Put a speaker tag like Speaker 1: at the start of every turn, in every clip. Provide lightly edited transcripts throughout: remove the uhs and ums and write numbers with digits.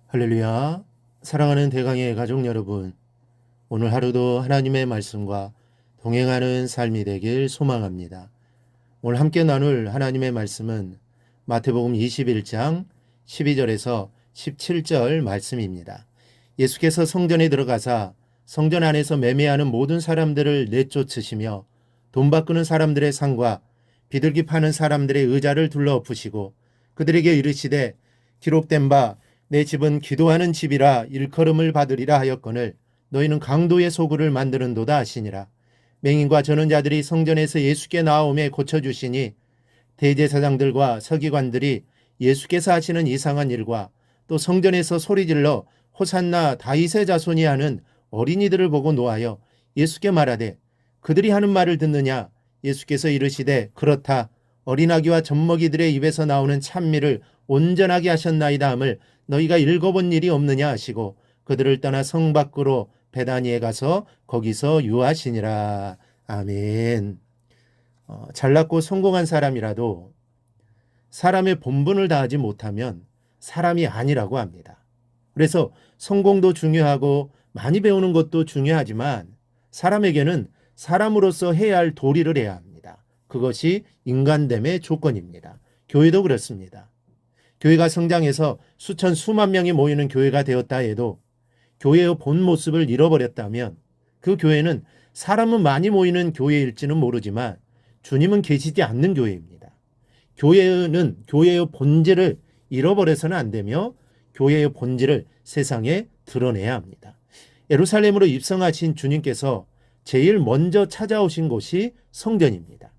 Speaker 1: 할렐루야. 사랑하는 대강의 가족 여러분, 오늘 하루도 하나님의 말씀과 동행하는 삶이 되길 소망합니다. 오늘 함께 나눌 하나님의 말씀은 마태복음 21장 12절에서 17절 말씀입니다. 예수께서 성전에 들어가사 성전 안에서 매매하는 모든 사람들을 내쫓으시며 돈 바꾸는 사람들의 상과 비둘기 파는 사람들의 의자를 둘러엎으시고 그들에게 이르시되 기록된 바 내 집은 기도하는 집이라 일컬음을 받으리라 하였거늘 너희는 강도의 소굴을 만드는도다 하시니라. 맹인과 전원자들이 성전에서 예수께 나아오매 고쳐주시니 대제사장들과 서기관들이 예수께서 하시는 이상한 일과 또 성전에서 소리질러 호산나 다윗의 자손이 하는 어린이들을 보고 노하여 예수께 말하되 그들이 하는 말을 듣느냐. 예수께서 이르시되 그렇다. 어린아기와 젖먹이들의 입에서 나오는 찬미를 온전하게 하셨나이다 함을 너희가 읽어본 일이 없느냐 하시고 그들을 떠나 성 밖으로 베다니에 가서 거기서 유하시니라. 아멘. 잘났고 성공한 사람이라도 사람의 본분을 다하지 못하면 사람이 아니라고 합니다. 그래서 성공도 중요하고 많이 배우는 것도 중요하지만 사람에게는 사람으로서 해야 할 도리를 해야 합니다. 그것이 인간됨의 조건입니다. 교회도 그렇습니다. 교회가 성장해서 수천 수만 명이 모이는 교회가 되었다 해도 교회의 본 모습을 잃어버렸다면 그 교회는 사람은 많이 모이는 교회일지는 모르지만 주님은 계시지 않는 교회입니다. 교회는 교회의 본질을 잃어버려서는 안 되며 교회의 본질을 세상에 드러내야 합니다. 예루살렘으로 입성하신 주님께서 제일 먼저 찾아오신 곳이 성전입니다.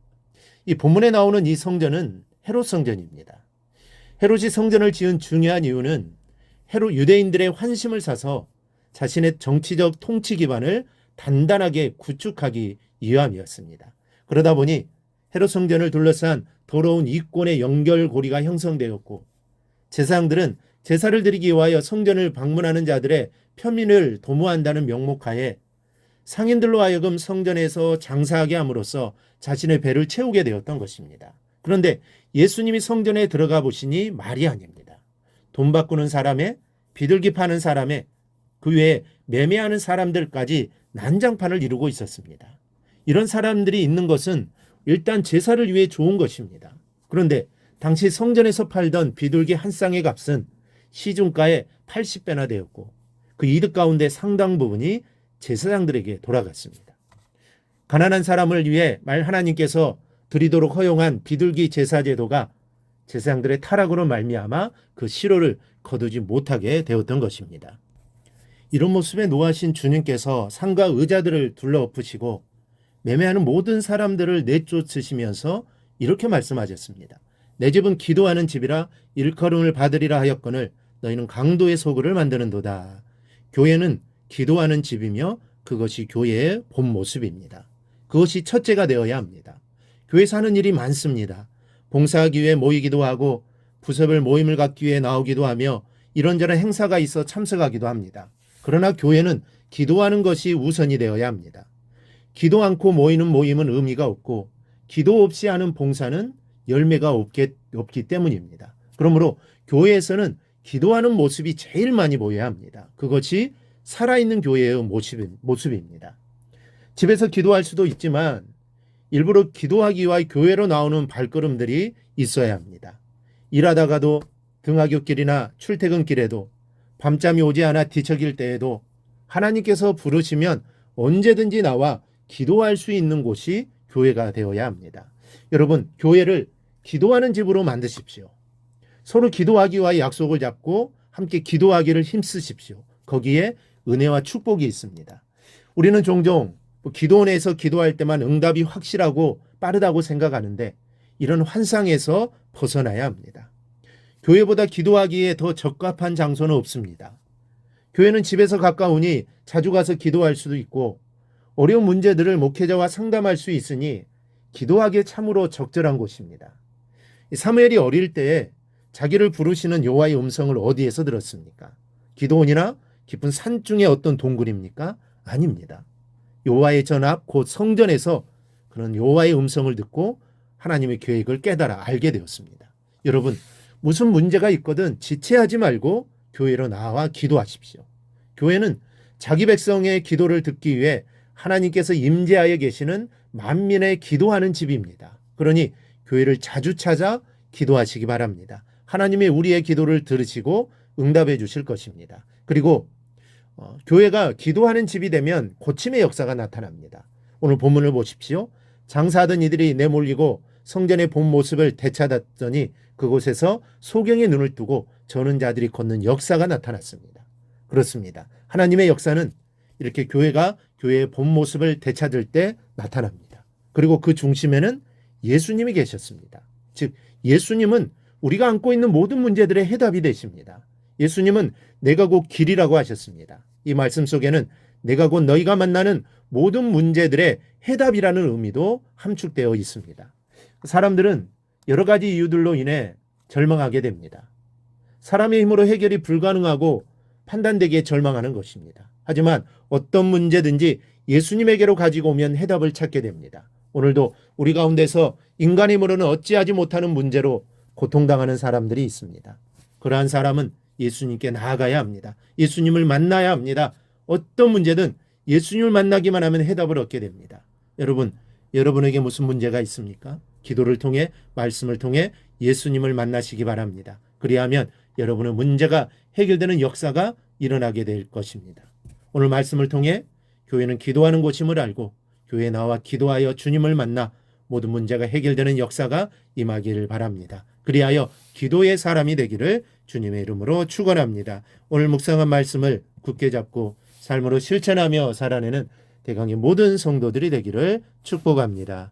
Speaker 1: 이 본문에 나오는 이 성전은 헤롯 성전입니다. 헤롯이 성전을 지은 중요한 이유는 헤롯 유대인들의 환심을 사서 자신의 정치적 통치 기반을 단단하게 구축하기 위함이었습니다. 그러다 보니 헤롯 성전을 둘러싼 더러운 이권의 연결고리가 형성되었고 제사장들은 제사를 드리기 위하여 성전을 방문하는 자들의 편민을 도모한다는 명목하에 상인들로 하여금 성전에서 장사하게 함으로써 자신의 배를 채우게 되었던 것입니다. 그런데 예수님이 성전에 들어가 보시니 말이 아닙니다. 돈 바꾸는 사람에 비둘기 파는 사람에 그 외에 매매하는 사람들까지 난장판을 이루고 있었습니다. 이런 사람들이 있는 것은 일단 제사를 위해 좋은 것입니다. 그런데 당시 성전에서 팔던 비둘기 한 쌍의 값은 시중가의 80배나 되었고 그 이득 가운데 상당 부분이 제사장들에게 돌아갔습니다. 가난한 사람을 위해 하나님께서 드리도록 허용한 비둘기 제사 제도가 제사장들의 타락으로 말미암아 그 실효를 거두지 못하게 되었던 것입니다. 이런 모습에 노하신 주님께서 상과 의자들을 둘러엎으시고 매매하는 모든 사람들을 내쫓으시면서 이렇게 말씀하셨습니다. 내 집은 기도하는 집이라 일컬음을 받으리라 하였거늘 너희는 강도의 소굴을 만드는도다. 교회는 기도하는 집이며 그것이 교회의 본 모습입니다. 그것이 첫째가 되어야 합니다. 교회에서 하는 일이 많습니다. 봉사하기 위해 모이기도 하고 부서별 모임을 갖기 위해 나오기도 하며 이런저런 행사가 있어 참석하기도 합니다. 그러나 교회는 기도하는 것이 우선이 되어야 합니다. 기도 않고 모이는 모임은 의미가 없고 기도 없이 하는 봉사는 열매가 없기 때문입니다. 그러므로 교회에서는 기도하는 모습이 제일 많이 보여야 합니다. 그것이 살아있는 교회의 모습입니다. 집에서 기도할 수도 있지만 일부러 기도하기 위해 교회로 나오는 발걸음들이 있어야 합니다. 일하다가도 등하굣길이나 출퇴근길에도 밤잠이 오지 않아 뒤척일 때에도 하나님께서 부르시면 언제든지 나와 기도할 수 있는 곳이 교회가 되어야 합니다. 여러분, 교회를 기도하는 집으로 만드십시오. 서로 기도하기 위해 약속을 잡고 함께 기도하기를 힘쓰십시오. 거기에 은혜와 축복이 있습니다. 우리는 종종 기도원에서 기도할 때만 응답이 확실하고 빠르다고 생각하는데 이런 환상에서 벗어나야 합니다. 교회보다 기도하기에 더 적합한 장소는 없습니다. 교회는 집에서 가까우니 자주 가서 기도할 수도 있고 어려운 문제들을 목회자와 상담할 수 있으니 기도하기에 참으로 적절한 곳입니다. 사무엘이 어릴 때에 자기를 부르시는 여호와의 음성을 어디에서 들었습니까? 기도원이나 깊은 산 중의 어떤 동굴입니까? 아닙니다. 여호와의 전 앞 곧 성전에서 그런 여호와의 음성을 듣고 하나님의 계획을 깨달아 알게 되었습니다. 여러분, 무슨 문제가 있거든 지체하지 말고 교회로 나와 기도하십시오. 교회는 자기 백성의 기도를 듣기 위해 하나님께서 임재하여 계시는 만민의 기도하는 집입니다. 그러니 교회를 자주 찾아 기도하시기 바랍니다. 하나님이 우리의 기도를 들으시고 응답해 주실 것입니다. 그리고 교회가 기도하는 집이 되면 고침의 역사가 나타납니다. 오늘 본문을 보십시오. 장사하던 이들이 내몰리고 성전의 본 모습을 되찾았더니 그곳에서 소경의 눈을 뜨고 저는 자들이 걷는 역사가 나타났습니다. 그렇습니다. 하나님의 역사는 이렇게 교회가 교회의 본 모습을 되찾을 때 나타납니다. 그리고 그 중심에는 예수님이 계셨습니다. 즉 예수님은 우리가 안고 있는 모든 문제들의 해답이 되십니다. 예수님은 내가 곧 길이라고 하셨습니다. 이 말씀 속에는 내가 곧 너희가 만나는 모든 문제들의 해답이라는 의미도 함축되어 있습니다. 사람들은 여러 가지 이유들로 인해 절망하게 됩니다. 사람의 힘으로 해결이 불가능하고 판단되기에 절망하는 것입니다. 하지만 어떤 문제든지 예수님에게로 가지고 오면 해답을 찾게 됩니다. 오늘도 우리 가운데서 인간의 힘으로는 어찌하지 못하는 문제로 고통당하는 사람들이 있습니다. 그러한 사람은 예수님께 나아가야 합니다. 예수님을 만나야 합니다. 어떤 문제든 예수님을 만나기만 하면 해답을 얻게 됩니다. 여러분에게 무슨 문제가 있습니까? 기도를 통해 말씀을 통해 예수님을 만나시기 바랍니다. 그리하면 여러분의 문제가 해결되는 역사가 일어나게 될 것입니다. 오늘 말씀을 통해 교회는 기도하는 곳임을 알고 교회에 나와 기도하여 주님을 만나 모든 문제가 해결되는 역사가 임하기를 바랍니다. 그리하여 기도의 사람이 되기를 주님의 이름으로 축원합니다. 오늘 묵상한 말씀을 굳게 잡고 삶으로 실천하며 살아내는 대강의 모든 성도들이 되기를 축복합니다.